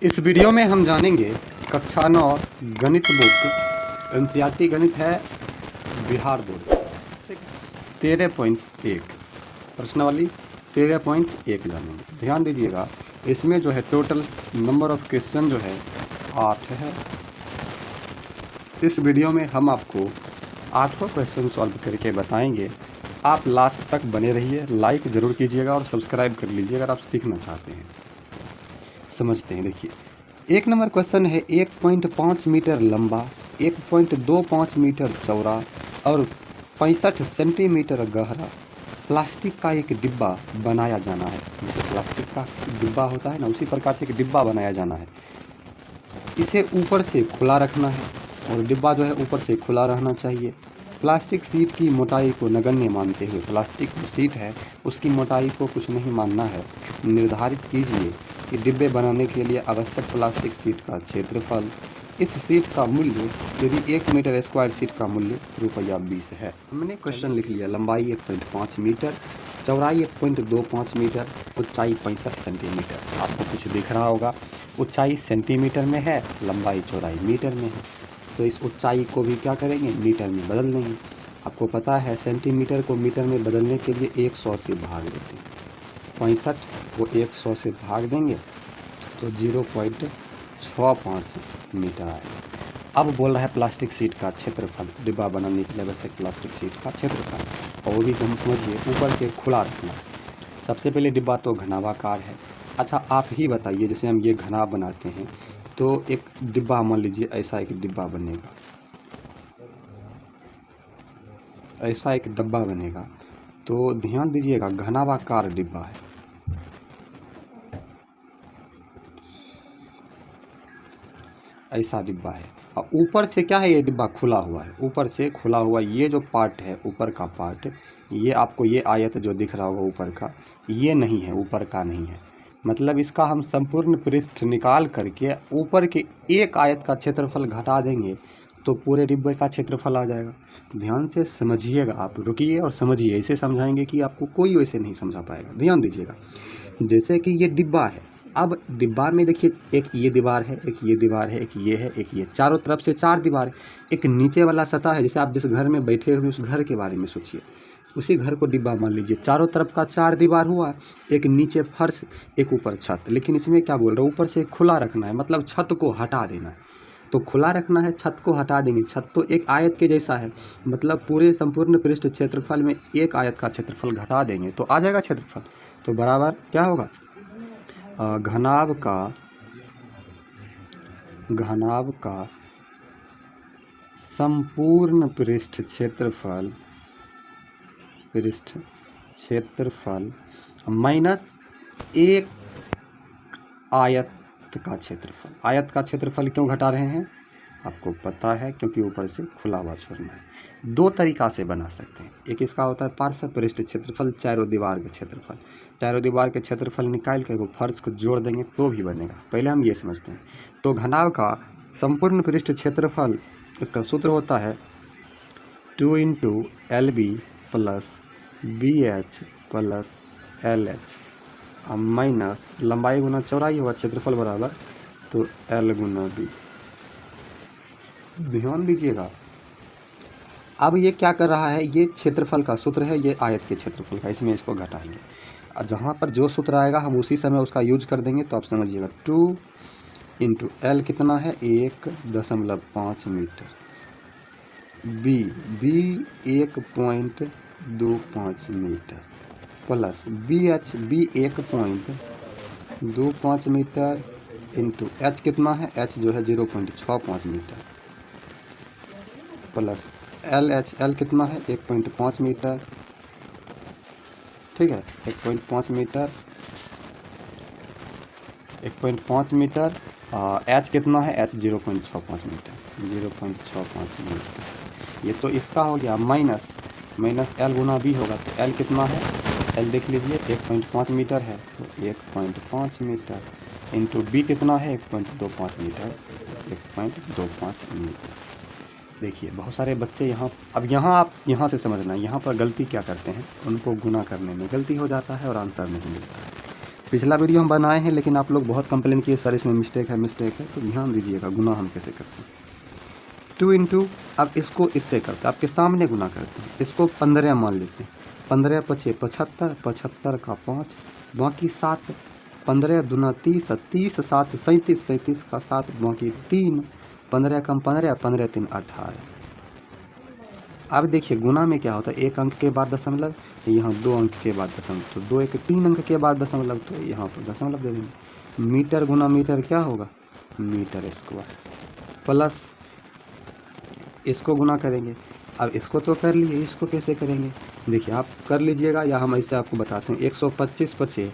इस वीडियो में हम जानेंगे कक्षा 9 गणित बुक एनसीईआरटी गणित है बिहार बोर्ड 13.1 प्रश्नावली 13.1 जानेंगे। ध्यान दीजिएगा, इसमें जो है टोटल नंबर ऑफ क्वेश्चन जो है 8 है। इस वीडियो में हम आपको 8 क्वेश्चन सॉल्व करके बताएंगे। आप लास्ट तक बने रहिए, लाइक ज़रूर कीजिएगा और सब्सक्राइब कर लीजिए अगर आप सीखना चाहते हैं। समझते हैं। देखिए, 1 नंबर क्वेश्चन है 1.5 मीटर लंबा, 1.25 मीटर चौड़ा और 65 सेंटीमीटर गहरा प्लास्टिक का एक डिब्बा बनाया जाना है। जैसे प्लास्टिक का डिब्बा होता है ना, उसी प्रकार से एक डिब्बा बनाया जाना है। इसे ऊपर से खुला रखना है और डिब्बा जो है ऊपर से खुला रहना चाहिए। प्लास्टिक शीट की मोटाई को नगण्य मानते हुए, प्लास्टिक जो शीट है उसकी मोटाई को कुछ नहीं मानना है। निर्धारित कीजिए कि डिब्बे बनाने के लिए आवश्यक प्लास्टिक शीट का क्षेत्रफल। इस शीट का मूल्य यदि 1 मीटर स्क्वायर शीट का मूल्य ₹20 है। हमने क्वेश्चन लिख लिया। लंबाई 1.5 मीटर, चौड़ाई 1.25 मीटर, ऊंचाई 65 सेंटीमीटर। आपको कुछ दिख रहा होगा, ऊंचाई सेंटीमीटर में है, लंबाई चौड़ाई मीटर में है। तो इस ऊंचाई को भी क्या करेंगे, मीटर में बदल देंगे। आपको पता है सेंटीमीटर को मीटर में बदलने के लिए 100 से भाग देते हैं। 65 को 100 से भाग देंगे तो 0.65 मीटर आएगा। अब बोल रहा है प्लास्टिक शीट का क्षेत्रफल, डिब्बा बनाने के लिए आवश्यक प्लास्टिक शीट का क्षेत्रफल। और वो भी हम समझिए ऊपर से खुला रखना। सबसे पहले डिब्बा तो घनाभाकार है। अच्छा, आप ही बताइए, जैसे हम ये घना बनाते हैं तो एक डिब्बा मान लीजिए, ऐसा एक डिब्बा बनेगा, ऐसा एक डब्बा बनेगा। तो ध्यान दीजिएगा, घनाभाकार डिब्बा है। ऐसा डिब्बा है और ऊपर से क्या है, ये डिब्बा खुला हुआ है। ऊपर से खुला हुआ ये जो पार्ट है, ऊपर का पार्ट, ये आपको ये आयत जो दिख रहा होगा ऊपर का, ये नहीं है, ऊपर का नहीं है। मतलब इसका हम संपूर्ण पृष्ठ निकाल करके ऊपर के एक आयत का क्षेत्रफल घटा देंगे तो पूरे डिब्बे का क्षेत्रफल आ जाएगा। ध्यान से समझिएगा, आप रुकिए और समझिए। ऐसे समझाएंगे कि आपको कोई वैसे नहीं समझा पाएगा। ध्यान दीजिएगा, जैसे कि ये डिब्बा है। अब डिब्बा में देखिए, एक ये दीवार है, एक ये दीवार है, एक ये है, एक ये, चारों तरफ से 4 दीवार है। एक नीचे वाला सतह है, जैसे आप जिस घर में बैठे हुए उस घर के बारे में सोचिए। उसी घर को डिब्बा मान लीजिए। चारों तरफ का 4 दीवार हुआ, एक नीचे फर्श, एक ऊपर छत। लेकिन इसमें क्या बोल रहा है, ऊपर से खुला रखना है, मतलब छत को हटा देना है। तो खुला रखना है, छत को हटा देंगे। छत तो एक आयत के जैसा है, मतलब पूरे संपूर्ण पृष्ठ क्षेत्रफल में एक आयत का क्षेत्रफल घटा देंगे तो आ जाएगा क्षेत्रफल। तो बराबर क्या होगा, घनाभ का संपूर्ण पृष्ठ क्षेत्रफल माइनस एक आयत का क्षेत्रफल। आयत का क्षेत्रफल क्यों घटा रहे हैं, आपको पता है, क्योंकि ऊपर से खुला हुआ छोड़ना है। 2 तरीका से बना सकते हैं। एक इसका होता है पार्श्व पृष्ठ क्षेत्रफल, चारों दीवार के क्षेत्रफल। चारों दीवार के क्षेत्रफल निकाल कर वो फर्श को जोड़ देंगे तो भी बनेगा। पहले हम ये समझते हैं। तो घनाभ का संपूर्ण पृष्ठ क्षेत्रफल, इसका सूत्र होता है 2 × LB + BH + LH माइनस लंबाई गुना चौड़ाई होगा, क्षेत्रफल बराबर तो L × B। ध्यान दीजिएगा, अब ये क्या कर रहा है, ये क्षेत्रफल का सूत्र है, ये आयत के क्षेत्रफल का, इसमें इसको घटाएंगे। और जहाँ पर जो सूत्र आएगा हम उसी समय उसका यूज कर देंगे। तो आप समझिएगा 2 × L कितना है, 1.5 metre, B 1.25 metre plus BH 1.25 metre into H कितना है, H जो है 0.65 मीटर प्लस L कितना है, 1.5 मीटर। ठीक है, 1.5 मीटर, 1.5 मीटर। H कितना है, H 0.65 मीटर, 0.65 मीटर। ये तो इसका हो गया, माइनस L गुना B होगा। तो L कितना है, L देख लीजिए, 1.5 मीटर है तो 1.5 मीटर इंटू B कितना है, 1.25 मीटर, 1.25 मीटर। देखिए, बहुत सारे बच्चे यहाँ, अब यहाँ आप यहाँ से समझना है, यहाँ पर गलती क्या करते हैं, उनको गुना करने में गलती हो जाता है और आंसर नहीं मिलता है। पिछला वीडियो हम बनाए हैं, लेकिन आप लोग बहुत कंप्लेन किए सर इसमें मिस्टेक है, तो ध्यान दीजिएगा गुना हम कैसे करते हैं। 2 इंटू, अब इसको इससे करते हैं, आपके सामने गुना करते हैं, इसको 15 मान लेते हैं। 15 पचे 75, 75 का 5, बाकी 7, 15 दूना 30, 30 7 37, 37 का 7, बाकी 3, 15 कम 15, 15 3 18। अब देखिए गुना में क्या होता है, एक अंक के बाद दशमलव, यहाँ 2 अंक के बाद दशमलव, तो 2 1 3 अंक के बाद दशमलव, तो यहाँ पर दशमलव दे देंगे। मीटर गुना मीटर क्या होगा, मीटर स्क्वायर, प्लस इसको गुना करेंगे। अब इसको तो कर लिए, इसको कैसे करेंगे, देखिए आप कर लीजिएगा या हम ऐसे आपको बताते हैं। 125 पचे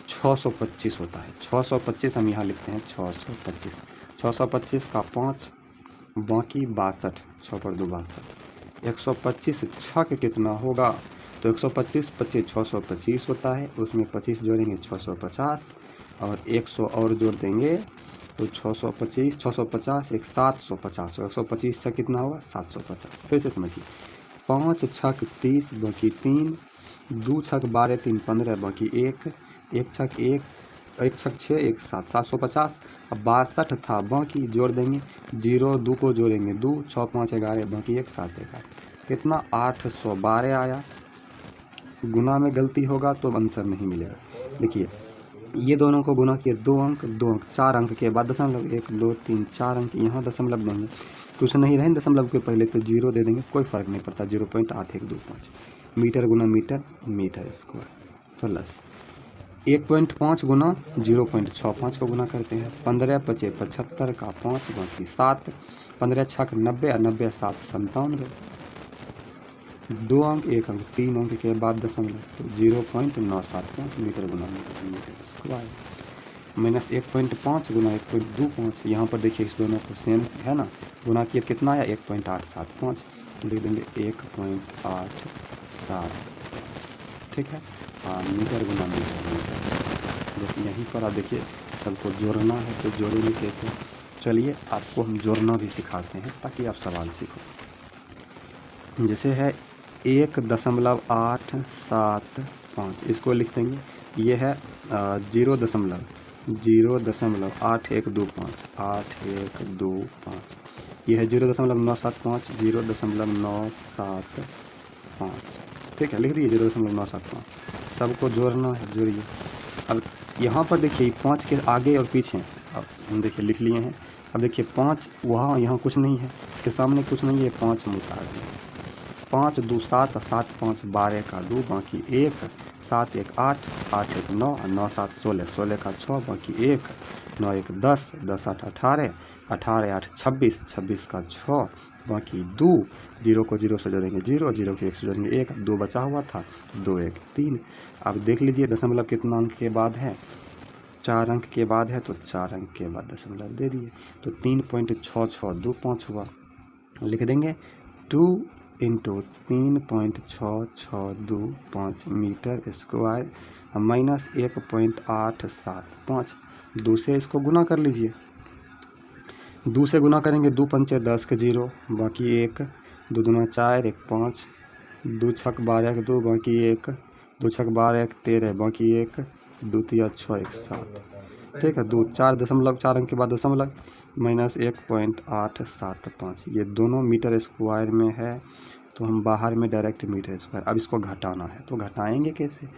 625 होता है, 625 हम यहाँ लिखते हैं 625, 625 का 5, बाकी 62, 6 पर 2 62। 125 छक कितना होगा, तो 125 पचे 625 होता है, उसमें 25 जोड़ेंगे 650, और 100 और जोड़ देंगे तो 625, 650 एक 750, 125 छक कितना होगा 750। फिर से समझिए, 5 छक 30, बाकी 3, 2 छक 12 3 15, बाकी 1, 1 छक 1, 1 छक 6 1 7, 750। अब 62 था, बाकी जोड़ देंगे, 0 2 को जोड़ेंगे 2, 6 5 11, बाकी 1 7 11, कितना 812 आया। गुना में गलती होगा तो आंसर नहीं मिलेगा। देखिए ये दोनों को गुना किए, 2 अंक 2 अंक, 4 अंक के बाद दशमलव, 1 2 3 4 अंक, यहाँ दशमलव देंगे, कुछ नहीं रहे दशमलव के पहले तो 0 दे देंगे, कोई फ़र्क नहीं पड़ता, 0.8125। मीटर गुना मीटर, मीटर स्क्वायर, प्लस 1.5 गुना 0.65 को गुना करते हैं। 15 पचे 75 का 5, बाकी 7, 15 छक 90, 90 7 97, 2 अंक 1 अंक 3 अंक के बाद दशमलव, तो 0.975 मीटर गुना मीटर, मीटर स्क्वायर, माइनस 1.5 गुना 1.25। यहाँ पर देखिए इस दोनों को सेम है ना, गुना किए कितना आया 1.875, लिख देंगे 1.875, ठीक है। हाँ, मीटर गुना मीटर, मीटर। बस यहीं पर आप देखिए सबको जोड़ना है, तो जोड़ेंगे कैसे, चलिए आपको हम जोड़ना भी सिखाते हैं ताकि आप सवाल सीखो। जैसे है 1.875, इसको लिख देंगे, ये है 0.8125, 8125, ये है 0.975, 0.975, ठीक है, लिख दिए 0.975। सबको जोड़ना है, जोड़िए। अब यहाँ पर देखिए 5 के आगे और पीछे, अब हम देखिए लिख लिए हैं। अब देखिए 5 वहाँ, यहाँ कुछ नहीं है, इसके सामने कुछ नहीं है, 5 मुतार 5 2 7, 7 5 12 का 2, बाकी 1, 7 1 8, 8 1 9, 9 7 16, 16 का 6, बाकी 1, 9 1 10, 10 8 18, 18 8 26, 26 का 6, बाकी 2, 0 को 0 से जोड़ेंगे 0, 0 को 1 से जोड़ेंगे 1, 2 बचा हुआ था, 2 1 3। अब देख लीजिए दशमलव कितना अंक के बाद है, 4 अंक के बाद है, तो 4 अंक के बाद दशमलव दे दिए, तो 3.6625 हुआ। लिख देंगे 2 इंटू 3.6625 मीटर स्क्वायर, माइनस 1.875। 2 से इसको गुना कर लीजिए, 2 से गुना करेंगे, 2 पंचे 10 के 0, बाकी 1, 2 दूना 4 1 5, 2 छक 12 के 2, बाकी 1, 2 छक 12 1 13, बाकी 1, 2 तिया 6 1 7, ठीक है। 2 4 दशमलव 4 अंक के बाद दशमलव, माइनस 1.875। ये दोनों मीटर स्क्वायर में है, तो हम बाहर में डायरेक्ट मीटर स्क्वायर। अब इसको घटाना है, तो घटाएंगे कैसे,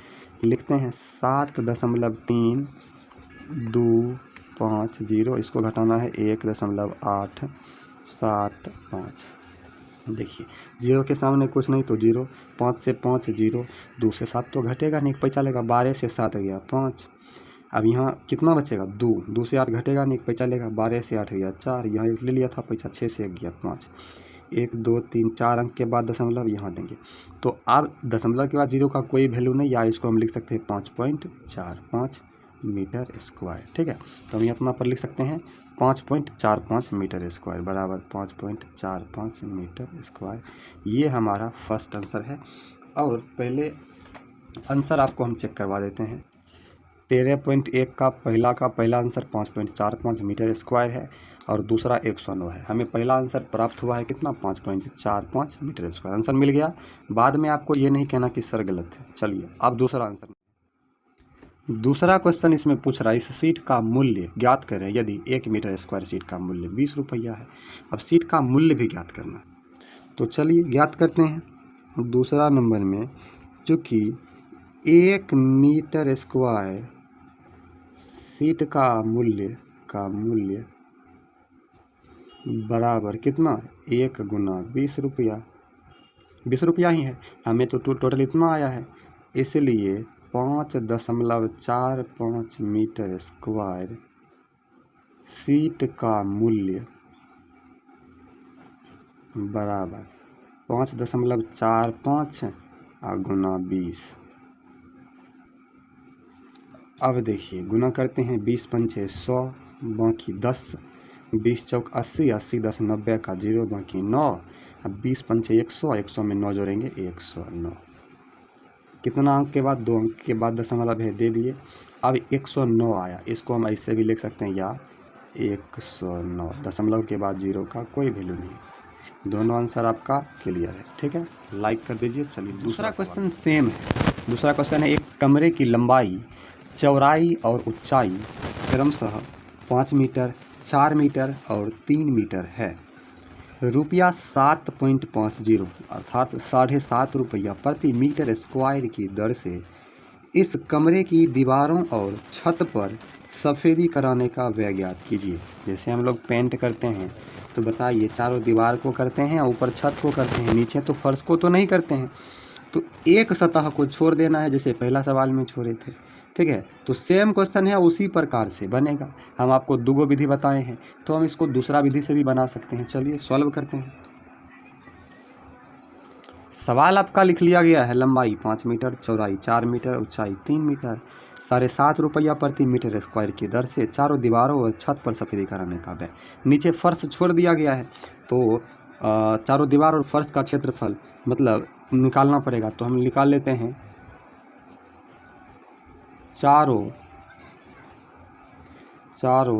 लिखते हैं 7.325, इसको घटाना है 1.875। देखिए 0 के सामने कुछ नहीं, तो 0, 5 से 5 0, 2 से 7 तो घटेगा नहीं, पैसा लेगा, 12 से 7 गया 5। अब यहाँ कितना बचेगा 2, 2 से 8 घटेगा नहीं, पैसा लेगा, 12 से 8 गया 4, यहाँ 1 ले लिया था पैसा, 6 से 1 गया 5, 1 2 3 4 अंक के बाद दशमलव यहाँ देंगे। तो अब दशमलव के बाद 0 का कोई वैल्यू नहीं, या इसको हम लिख सकते हैं 5.45 मीटर स्क्वायर, ठीक है। तो हम यहाँ पर लिख सकते हैं 5.45 मीटर स्क्वायर बराबर 5.45 मीटर स्क्वायर। ये हमारा फर्स्ट आंसर है। और पहले आंसर आपको हम चेक करवा देते हैं। 13.1 का पहला आंसर 5.45 मीटर स्क्वायर है और दूसरा 109 है। हमें पहला आंसर प्राप्त हुआ है कितना, 5.45 मीटर स्क्वायर। आंसर मिल गया। बाद में आपको ये नहीं कहना कि सर गलत है। चलिए अब दूसरा आंसर। दूसरा क्वेश्चन इसमें पूछ रहा है, इस सीट का मूल्य ज्ञात करें यदि 1 मीटर स्क्वायर सीट का मूल्य 20 रुपया है। अब सीट का मूल्य भी ज्ञात करना है, तो चलिए ज्ञात करते हैं। दूसरा नंबर में चूँकि 1 मीटर स्क्वायर सीट का मूल्य बराबर कितना, 1 गुना 20 रुपया, 20 रुपया ही है, हमें तो टोटल इतना आया है, इसलिए 5.45 मीटर स्क्वायर सीट का मूल्य बराबर 5.45 गुना 20। अब देखिए गुना करते हैं, 20 पंचे 100, बाकी 10, 20 चौक 80, 80 10 90 का 0, बाकी 9। अब 20 पंचे 100, 100 में 9 जोड़ेंगे 109। कितना अंक के बाद, 2 अंक के बाद दशमलव है, दे दिए। अब 109 आया, इसको हम ऐसे भी लिख सकते हैं, या 109 दशमलव के बाद 0 का कोई वैल्यू नहीं। दोनों आंसर आपका क्लियर है, ठीक है, लाइक कर दीजिए। चलिए दूसरा क्वेश्चन सेम है। दूसरा क्वेश्चन है, एक कमरे की लंबाई, चौड़ाई और ऊंचाई क्रमशः 5 मीटर, 4 मीटर और 3 मीटर है। रुपया 7.50 अर्थात 7.5 रुपया प्रति मीटर स्क्वायर की दर से इस कमरे की दीवारों और छत पर सफ़ेदी कराने का व्यय ज्ञात कीजिए। जैसे हम लोग पेंट करते हैं तो बताइए, चारों दीवार को करते हैं, ऊपर छत को करते हैं, नीचे तो फर्श को तो नहीं करते हैं, तो एक सतह को छोड़ देना है, जैसे पहला सवाल में छोड़े थे, ठीक है। तो सेम क्वेश्चन है, उसी प्रकार से बनेगा। हम आपको 2 विधि बताए हैं, तो हम इसको दूसरा विधि से भी बना सकते हैं। चलिए सॉल्व करते हैं। सवाल आपका लिख लिया गया है, लंबाई 5 मीटर, चौड़ाई 4 मीटर, ऊंचाई 3 मीटर, 7.5 रुपया प्रति मीटर स्क्वायर की दर से चारों दीवारों और छत पर सफेदी कराने का व्यय। नीचे फर्श छोड़ दिया गया है, तो चारों दीवार और फर्श का क्षेत्रफल मतलब निकालना पड़ेगा, तो हम निकाल लेते हैं। चारों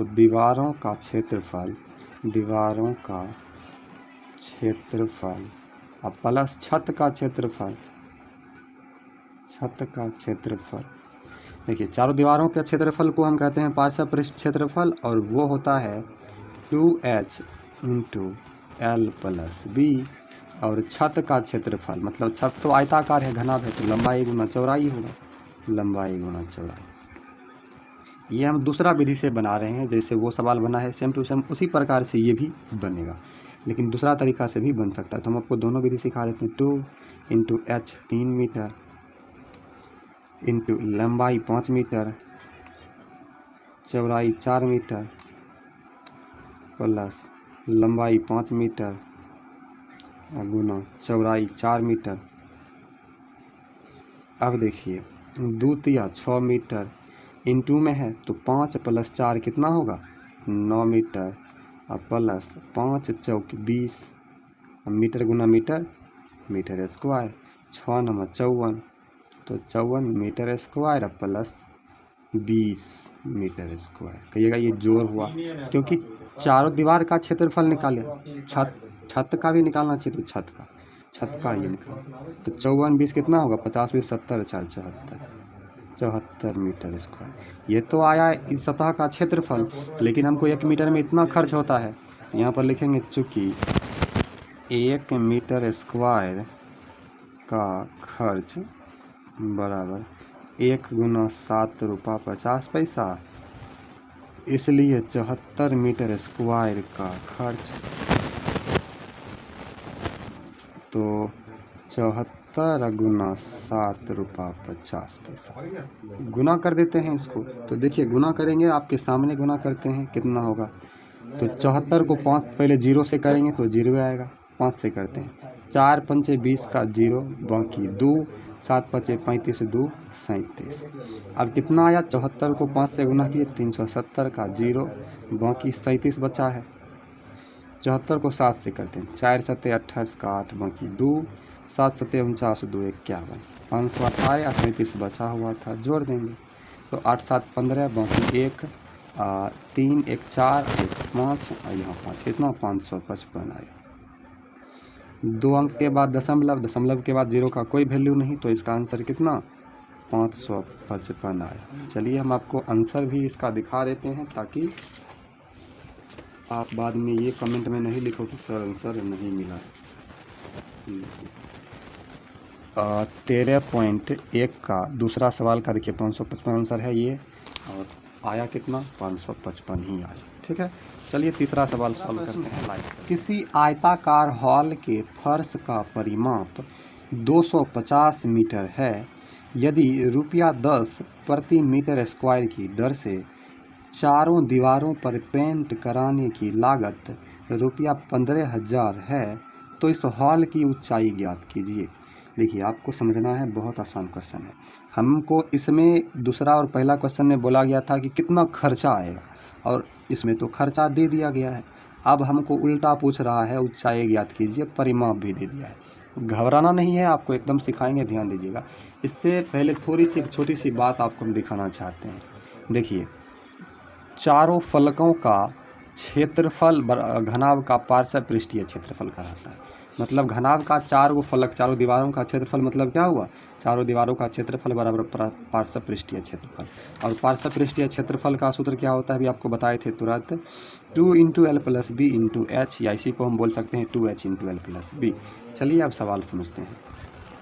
दीवारों का क्षेत्रफल अब प्लस छत का क्षेत्रफल। देखिए चारों दीवारों के क्षेत्रफल को हम कहते हैं पार्श्व पृष्ठ क्षेत्रफल, और वो होता है 2h × L + B। और छत का क्षेत्रफल मतलब छत तो आयताकार है, घना है, तो लंबाई गुना चौड़ाई होगा, लंबाई गुना चौड़ाई। ये हम दूसरा विधि से बना रहे हैं, जैसे वो सवाल बना है सेम टू सेम उसी प्रकार से ये भी बनेगा, लेकिन दूसरा तरीका से भी बन सकता है। तो हम आपको दोनों विधि सिखा देते हैं। 2 × h 3 मीटर इंटू लंबाई 5 मीटर, चौड़ाई 4 मीटर, प्लस लंबाई 5 मीटर गुना चौड़ाई 4 मीटर। अब देखिए 2 × 6 मीटर, इंटू में है तो 5 + 4 कितना होगा, 9 मीटर, और प्लस 5 चौक 20, मीटर गुना मीटर, मीटर स्क्वायर, 6 9 54, तो 54 metre square plus 20 metre square. कहिएगा ये जोड़ हुआ, क्योंकि चारों दीवार का क्षेत्रफल निकाले, छत का भी निकालना चाहिए, तो छत का ये निकाल, तो 54 20 कितना होगा, 50 20 70 4 74 मीटर स्क्वायर। ये तो आया इस सतह का क्षेत्रफल, लेकिन हमको 1 मीटर में इतना खर्च होता है, यहाँ पर लिखेंगे चूँकि 1 मीटर स्क्वायर का खर्च बराबर 1 गुना 7 रुपया 50 पैसा, इसलिए 74 मीटर स्क्वायर का खर्च, तो 74 गुना 7 रुपया 50 पैसा। गुना कर देते हैं इसको, तो देखिए गुना करेंगे, आपके सामने गुना करते हैं, कितना होगा, तो 74 को 5 पहले 0 से करेंगे तो 0 आएगा, 5 से करते हैं, 4 पंचे 20 का 0, बाकी 2, 7 पचे 35 2 37। अब कितना आया, 74 को 5 से गुना किए 370 का 0, बाकी 37 बचा है। 74 को 7 से करते हैं, 4 7 28 का 8, बाकी 2, 7 7 49 2 51, 508 या 37 बचा हुआ था, जोड़ देंगे, तो 8 7 15, बाकी 1 3 1 4 1 5, और यहाँ 5, कितना 555 आया। 2 अंक के बाद दशमलव के बाद 0 का कोई वैल्यू नहीं, तो इसका आंसर कितना 555 आया। चलिए हम आपको आंसर भी इसका दिखा देते हैं ताकि आप बाद में ये कमेंट में नहीं लिखो कि सर आंसर नहीं मिला। 13.1 का दूसरा सवाल का देखिए 555 आंसर है ये, और आया कितना 555 ही आया। ठीक है, चलिए तीसरा सवाल सॉल्व करते हैं। किसी आयताकार हॉल के फर्श का परिमाप 250 मीटर है। यदि ₹10 प्रति मीटर स्क्वायर की दर से चारों दीवारों पर पेंट कराने की लागत ₹15,000 है, तो इस हॉल की ऊंचाई ज्ञात कीजिए। देखिए आपको समझना है, बहुत आसान क्वेश्चन है। हमको इसमें दूसरा और पहला क्वेश्चन में बोला गया था कि कितना खर्चा आएगा, और इसमें तो खर्चा दे दिया गया है। अब हमको उल्टा पूछ रहा है ऊंचाई ज्ञात कीजिए, परिमाप भी दे दिया है। घबराना नहीं है, आपको एकदम सिखाएंगे, ध्यान दीजिएगा। इससे पहले थोड़ी सी छोटी सी बात आपको हम दिखाना चाहते हैं। देखिए चारों फलकों का क्षेत्रफल घनाभ का पार्श्व पृष्ठीय क्षेत्रफल कहलाता है। मतलब घनाभ का चारों दीवारों का क्षेत्रफल मतलब क्या हुआ, चारों दीवारों का क्षेत्रफल बराबर पार्श्व पृष्ठीय क्षेत्रफल। और पार्श्व पृष्ठीय क्षेत्रफल का सूत्र क्या होता है अभी आपको बताए थे तुरंत, 2 × L + B × H, या इसी को हम बोल सकते हैं 2H × L + B। चलिए अब सवाल समझते हैं।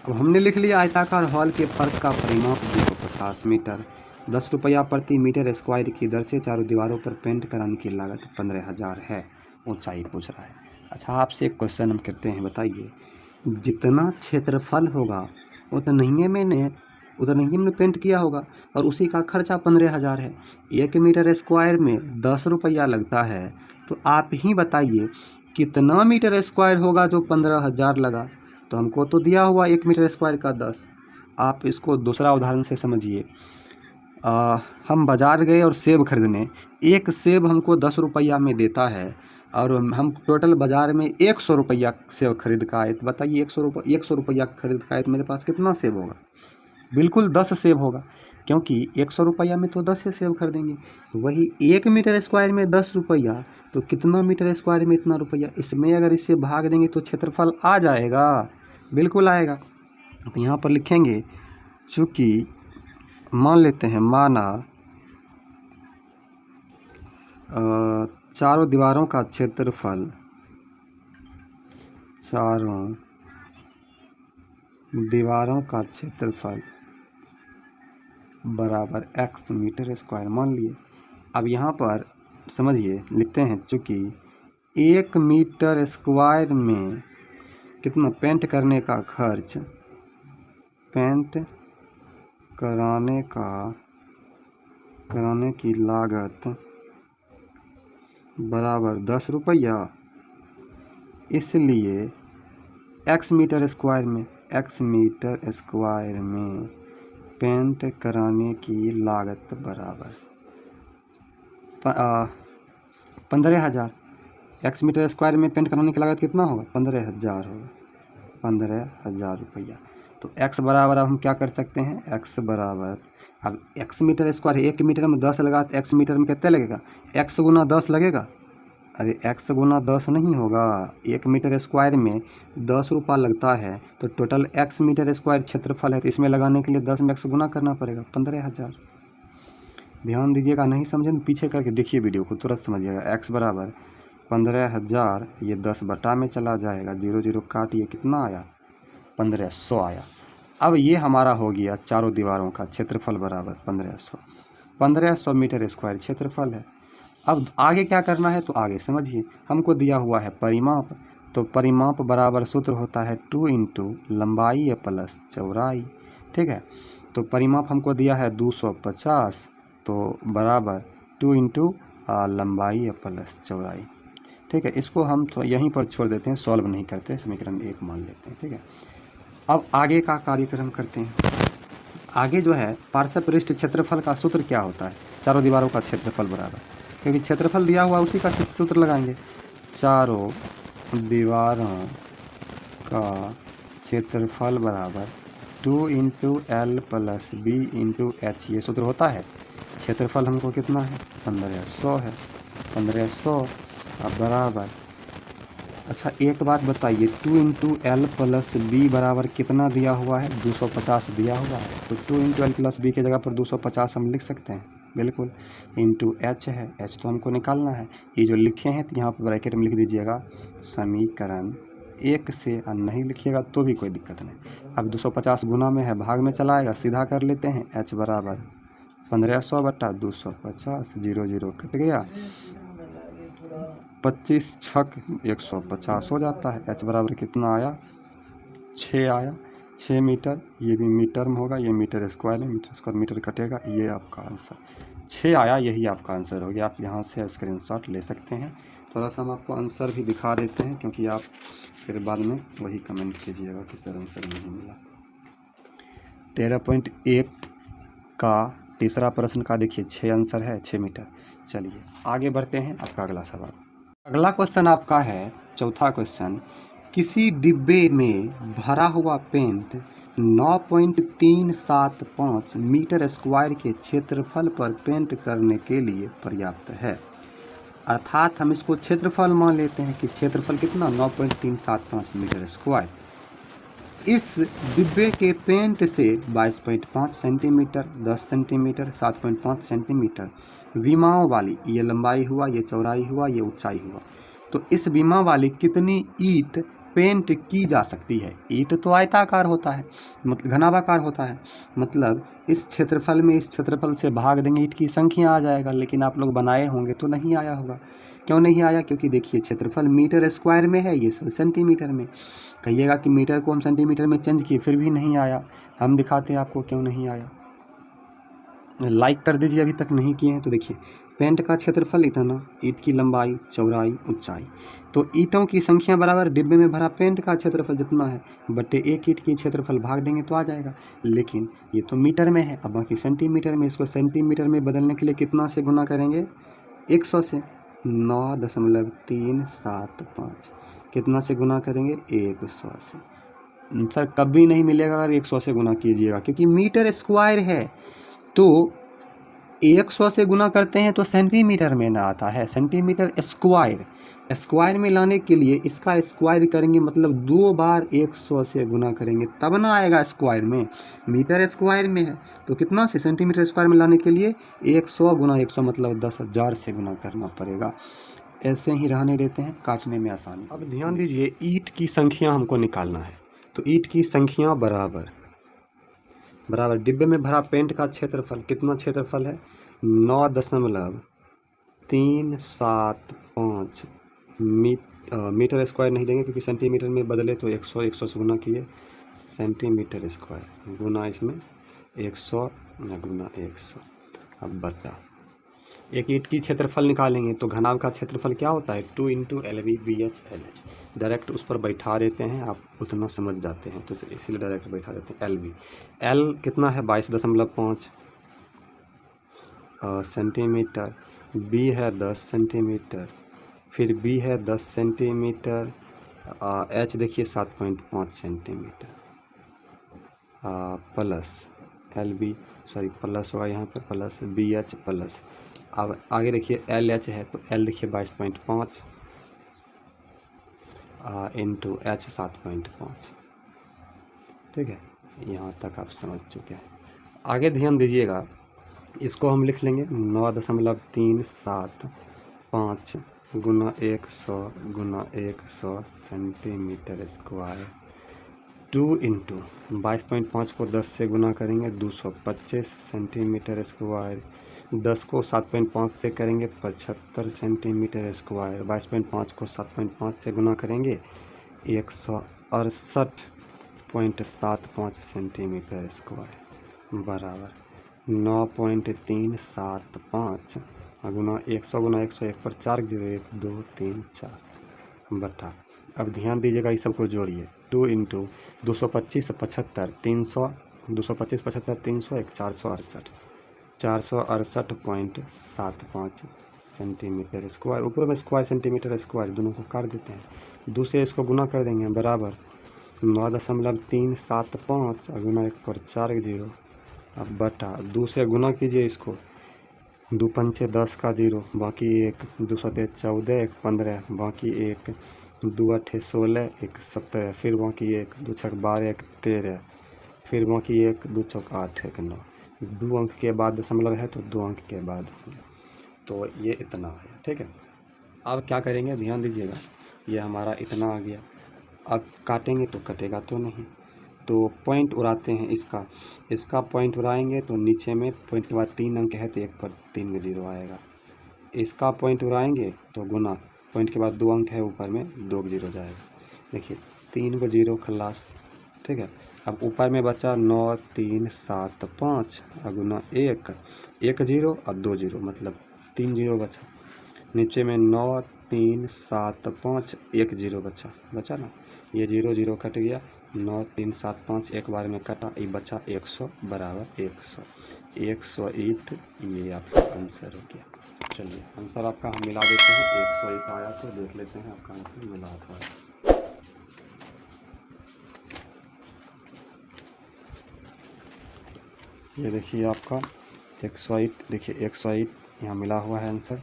अब हमने लिख लिया आयताकार हॉल के फर्श का परिमाप 250 मीटर, ₹10 प्रति मीटर स्क्वायर की दर से चारों दीवारों पर पेंट कराने की लागत 15,000 है। ऊंचाई पूछ रहा है। अच्छा आपसे एक क्वेश्चन हम करते हैं, बताइए जितना क्षेत्रफल होगा उतना ही हमने पेंट किया होगा, और उसी का खर्चा 15,000 है। 1 मीटर स्क्वायर में ₹10 लगता है, तो आप ही बताइए कितना मीटर स्क्वायर होगा जो 15,000 लगा। तो हमको तो दिया हुआ 1 मीटर स्क्वायर का 10। आप इसको दूसरा उदाहरण से समझिए। हम बाज़ार गए और सेब खरीदने, एक सेब हमको ₹10 में देता है, और हम टोटल बाज़ार में ₹100 सेब खरीद का आए। तो बताइए ₹100 खरीद का आए तो मेरे पास कितना सेब होगा? बिल्कुल 10 सेब होगा, क्योंकि ₹100 में तो 10 से सेब खरीदेंगे। वही 1 मीटर स्क्वायर में ₹10, तो कितना मीटर स्क्वायर में इतना रुपया। इसमें अगर इससे भाग देंगे तो क्षेत्रफल आ जाएगा, बिल्कुल आएगा। तो यहाँ पर लिखेंगे, चूँकि मान लेते हैं, माना चारों दीवारों का क्षेत्रफल बराबर x मीटर स्क्वायर मान लिए। अब यहाँ पर समझिए, लिखते हैं चूँकि 1 मीटर स्क्वायर में कितना पेंट करने का खर्च, पेंट कराने की लागत बराबर ₹10, इसलिए x मीटर स्क्वायर में पेंट कराने की लागत बराबर 15,000। x मीटर स्क्वायर में पेंट कराने की लागत कितना होगा? 15,000 होगा, 15,000 रुपया। तो x बराबर अब हम क्या कर सकते हैं, x बराबर, अब x मीटर स्क्वायर 1 मीटर में 10 लगा तो x मीटर में कितने लगेगा, x गुना 10 लगेगा। अरे x गुना 10 नहीं होगा, 1 मीटर स्क्वायर में ₹10 लगता है, तो टोटल x मीटर स्क्वायर क्षेत्रफल है, तो इसमें लगाने के लिए 10 में x गुना करना पड़ेगा, 15,000। ध्यान दीजिएगा, नहीं समझे तो पीछे करके देखिए वीडियो को, तुरंत समझिएगा। x बराबर 15,000, ये 10 बटा में चला जाएगा, 0 0 काटिए, कितना आया, 1500 आया। अब ये हमारा हो गया चारों दीवारों का क्षेत्रफल बराबर 1500 मीटर स्क्वायर क्षेत्रफल है। अब आगे क्या करना है, तो आगे समझिए। हमको दिया हुआ है परिमाप, तो परिमाप बराबर सूत्र होता है 2 × लंबाई + चौड़ाई। ठीक है, तो परिमाप हमको दिया है 250, तो बराबर 2 × लंबाई + चौड़ाई। ठीक है, इसको हम तो यहीं पर छोड़ देते हैं, सॉल्व नहीं करते, समीकरण 1 मान लेते हैं। ठीक है, अब आगे का कार्यक्रम करते हैं। आगे जो है पार्श्व पृष्ठ क्षेत्रफल का सूत्र क्या होता है, चारों दीवारों का क्षेत्रफल बराबर, क्योंकि क्षेत्रफल दिया हुआ उसी का सूत्र लगाएंगे, चारों दीवारों का क्षेत्रफल बराबर 2 × L + B × H, ये सूत्र होता है। क्षेत्रफल हमको कितना है, 1500 है, 1500 अब बराबर अच्छा एक बात बताइए, 2 इंटू एल प्लस बी बराबर कितना दिया हुआ है? 250 दिया हुआ है। तो 2 इंटू एल प्लस बी की जगह पर 250 हम लिख सकते हैं, बिल्कुल। इंटू एच है, एच तो हमको निकालना है। ये जो लिखे हैं तो यहाँ पर ब्रैकेट में लिख दीजिएगा समीकरण 1 से, और नहीं लिखिएगा तो भी कोई दिक्कत नहीं। अब 250 गुना में है, भाग में चला आएगा, सीधा कर लेते हैं। एच बराबर 1500 बटा 250, 0 0 कट गया, 25 छक 150 हो जाता है। एच बराबर कितना आया? 6 आया, 6 मीटर। ये भी मीटर में होगा, ये मीटर स्क्वायर है, मीटर स्क्वायर मीटर कटेगा, ये आपका आंसर 6 आया। यही आपका आंसर हो गया। आप यहाँ से स्क्रीनशॉट ले सकते हैं। थोड़ा सा हम आपको आंसर भी दिखा देते हैं, क्योंकि आप फिर बाद में वही कमेंट कीजिएगा कि सर आंसर नहीं मिला। 13.1 का तीसरा प्रश्न का देखिए 6 आंसर है, 6 मीटर। चलिए आगे बढ़ते हैं। आपका अगला सवाल, अगला क्वेश्चन आपका है चौथा क्वेश्चन। किसी डिब्बे में भरा हुआ पेंट 9.375 मीटर स्क्वायर के क्षेत्रफल पर पेंट करने के लिए पर्याप्त है। अर्थात हम इसको क्षेत्रफल मान लेते हैं कि क्षेत्रफल कितना? 9.375 मीटर स्क्वायर। इस डिब्बे के पेंट से 22.5 सेंटीमीटर, 10 सेंटीमीटर, 7.5 सेंटीमीटर विमाओं वाली, ये लंबाई हुआ, ये चौड़ाई हुआ, ये ऊंचाई हुआ, तो इस विमा वाली कितनी ईंट पेंट की जा सकती है? ईंट तो आयताकार होता है, मतलब घनाभाकार होता है, मतलब इस क्षेत्रफल में इस क्षेत्रफल से भाग देंगे, ईंट की संख्या आ जाएगा। लेकिन आप लोग बनाए होंगे तो नहीं आया होगा। क्यों नहीं आया? क्योंकि देखिए क्षेत्रफल मीटर स्क्वायर में है, ये सब सेंटीमीटर में। कहिएगा कि मीटर को हम सेंटीमीटर में चेंज किए, फिर भी नहीं आया। हम दिखाते हैं आपको क्यों नहीं आया। लाइक कर दीजिए अभी तक नहीं किए हैं तो। देखिए पेंट का क्षेत्रफल इतना, ईंट की लंबाई, चौड़ाई, ऊंचाई, तो ईंटों की संख्या बराबर डिब्बे में भरा पेंट का क्षेत्रफल जितना है बटे एक ईंट की क्षेत्रफल, भाग देंगे तो आ जाएगा। लेकिन ये तो मीटर में है, अब बाकी सेंटीमीटर में। इसको सेंटीमीटर में बदलने के लिए कितना से गुना करेंगे? 100 से। 9.375 कितना से गुना करेंगे? 100 से। सर कभी नहीं मिलेगा अगर 100 से गुना कीजिएगा, क्योंकि मीटर स्क्वायर है। तो 100 से गुना करते हैं तो सेंटीमीटर में ना आता है, सेंटीमीटर स्क्वायर। स्क्वायर में लाने के लिए इसका स्क्वायर करेंगे, मतलब 2 बार 100 से गुना करेंगे तब ना आएगा स्क्वायर में। मीटर स्क्वायर में है तो कितना से? सेंटीमीटर स्क्वायर में लाने के लिए 100 गुना 100 मतलब 10,000 से गुना करना पड़ेगा। ऐसे ही रहने देते हैं, काटने में आसानी। अब ध्यान दीजिए, ईंट की संख्या हमको निकालना है। तो ईंट की संख्या बराबर डिब्बे में भरा पेंट का क्षेत्रफल, कितना क्षेत्रफल है? 9.375 मीटर स्क्वायर नहीं देंगे क्योंकि सेंटीमीटर में बदले तो 100 से गुना किए, सेंटीमीटर स्क्वायर गुना इसमें 100 गुना 100, अब बटा एक ईंट की क्षेत्रफल निकालेंगे तो घनाभ का क्षेत्रफल क्या होता है? 2 इंटू LV/BH LH। डायरेक्ट उस पर बैठा देते हैं, आप उतना समझ जाते हैं तो इसलिए डायरेक्ट बैठा देते हैं। LV L कितना है? 22.5 सेंटीमीटर। B है 10 सेंटीमीटर, फिर B है 10 सेंटीमीटर, H देखिए 7.5 centimetre, plus LB, sorry plus हुआ यहाँ पर, प्लस BH प्लस। अब आगे देखिए LH है तो L देखिए 22.5 इंटू H 7.5। ठीक है, यहाँ तक आप समझ चुके हैं। आगे ध्यान दीजिएगा, इसको हम लिख लेंगे 9.375 गुना 100 गुना 100 सेंटीमीटर स्क्वायर, 2 इंटू 22.5 को 10 से गुना करेंगे 225 सेंटीमीटर स्क्वायर, 10 को 7.5 से करेंगे 75 सेंटीमीटर स्क्वायर, 22.5 को 7.5 से गुना करेंगे 168.75 सेंटीमीटर स्क्वायर बराबर 9.375 गुना 100 गुना 100, 1 पर 4 0 1 2 3 4 बटा। अब ध्यान दीजिएगा, इस सबको जोड़िए। 2 इंटू 225 75 300, 225 75 300 1 468.75 सेंटीमीटर स्क्वायर। ऊपर में स्क्वायर सेंटीमीटर स्क्वायर दोनों को काट देते हैं, 2 से इसको गुना कर देंगे बराबर 9.375 गुना 1 पर 4 0, अब बटा 2 से गुना कीजिए इसको, 2 पंचे 10 का 0, बाकी 1, 2 सते 14 1 15, बाकी 1, 2 8 16, 1 17, फिर बाकी 1 2 6 12, 1 13, फिर बाकी 1 2 चौक 8, 1 9। 2 अंक के बाद दशमलव है तो 2 अंक के बाद दशमलव, तो ये इतना है। ठीक है, अब क्या करेंगे ध्यान दीजिएगा, ये हमारा इतना आ गया। अब काटेंगे तो कटेगा तो नहीं, तो पॉइंट उड़ाते हैं इसका पॉइंट उड़ाएंगे तो नीचे में पॉइंट के बाद 3 अंक है तो 1 पर 3 का 0 आएगा। इसका पॉइंट उड़ाएंगे तो गुना, पॉइंट के बाद 2 अंक है ऊपर में 2 का 0 जाएगा। देखिए 3 का 0 खल्लास। ठीक है, अब ऊपर में बचा 9 3 7 5 और गुना 1 1 0 और 2 0, मतलब 3 0 बचा। नीचे में 9 3 7 5 1 0 बचा ना, ये 0 0 कट गया। 9 3 7 5 एक बार में कटा, ये बचा 100 बराबर 100 101। ये आपका आंसर हो गया। चलिए आंसर आपका हम मिला देते हैं, 101 आया तो देख लेते हैं आपका आंसर मिला था। ये देखिए आपका 108, देखिए 108 यहाँ मिला हुआ है आंसर।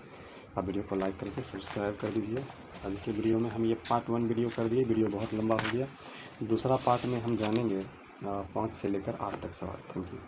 आप वीडियो को लाइक करके सब्सक्राइब कर दीजिए। अभी के वीडियो में हम ये पार्ट 1 वीडियो कर दिए, वीडियो बहुत लंबा हो गया। दूसरा पार्ट में हम जानेंगे 5 से लेकर 8 तक सवाल। Thank you.